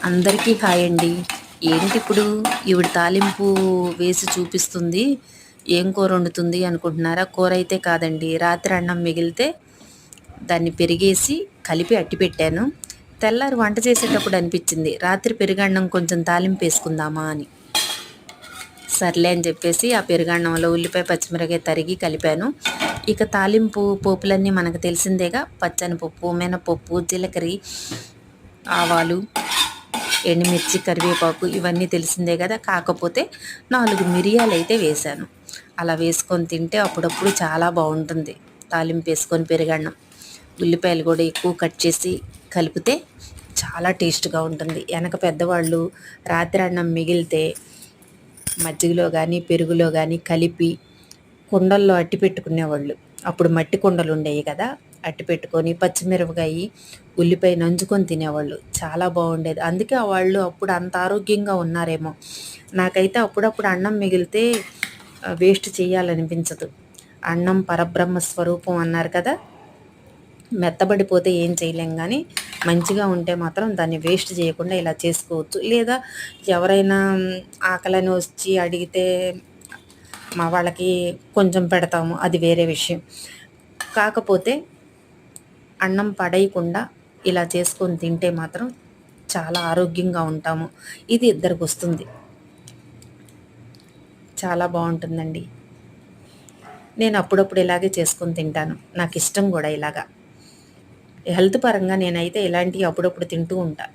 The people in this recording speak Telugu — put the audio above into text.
అందరికీ హాయ్ అండి. ఏంటి ఇప్పుడు ఈవిడ తాలింపు వేసి చూపిస్తుంది, ఏం కూర వండుతుంది అనుకుంటున్నారా? కూర అయితే కాదండి, రాత్రి అన్నం మిగిలితే దాన్ని పెరిగేసి కలిపి అట్టి పెట్టాను. తెల్లారి వంట చేసేటప్పుడు అనిపించింది రాత్రి పెరుగన్నం కొంచెం తాలింపు వేసుకుందామా అని. సర్లే అని చెప్పేసి ఆ పెరుగన్నంలో ఉల్లిపాయ పచ్చిమిరపకాయ తరిగి కలిపాను. ఇక తాలింపు పోపులన్నీ మనకు తెలిసిందేగా, పచ్చనిపప్పు, మినపప్పు, జీలకర్ర, ఆవాలు, ఎండుమిర్చి, కరివేపాకు ఇవన్నీ తెలిసిందే కదా. కాకపోతే 4 మిరియాలు అయితే వేశాను. అలా వేసుకొని తింటే అప్పుడప్పుడు చాలా బాగుంటుంది. తాలింపు వేసుకొని పెరుగన్నం, ఉల్లిపాయలు కూడా ఎక్కువ కట్ చేసి కలిపితే చాలా టేస్ట్గా ఉంటుంది. వెనక పెద్దవాళ్ళు రాత్రి అన్నం మిగిలితే మజ్జిగలో కానీ పెరుగులో కానీ కలిపి కుండల్లో అట్టి పెట్టుకునేవాళ్ళు. అప్పుడు మట్టి కుండలు ఉండేవి కదా, అట్టి పెట్టుకొని పచ్చిమిరపకాయ, ఉల్లిపాయ నంచుకొని తినేవాళ్ళు. చాలా బాగుండేది. అందుకే వాళ్ళు అప్పుడు అంత ఆరోగ్యంగా ఉన్నారేమో. నాకైతే అప్పుడప్పుడు అన్నం మిగిలితే వేస్ట్ చేయాలనిపించదు. అన్నం పరబ్రహ్మ స్వరూపం అన్నారు కదా, మెత్తబడిపోతే ఏం చేయలేం, కానీ మంచిగా ఉంటే మాత్రం దాన్ని వేస్ట్ చేయకుండా ఇలా చేసుకోవచ్చు. లేదా ఎవరైనా ఆకలని వచ్చి అడిగితే మా వాళ్ళకి కొంచెం పెడతాము, అది వేరే విషయం. కాకపోతే అన్నం పడేయకుండా ఇలా చేసుకొని తింటే మాత్రం చాలా ఆరోగ్యంగా ఉంటాము. ఇది ఇద్దరికి వస్తుంది, చాలా బాగుంటుందండి. నేను అప్పుడప్పుడు ఇలాగే చేసుకొని తింటాను, నాకు ఇష్టం కూడా ఇలాగా. హెల్త్ పరంగా నేనైతే ఇలాంటివి అప్పుడప్పుడు తింటూ ఉంటాను.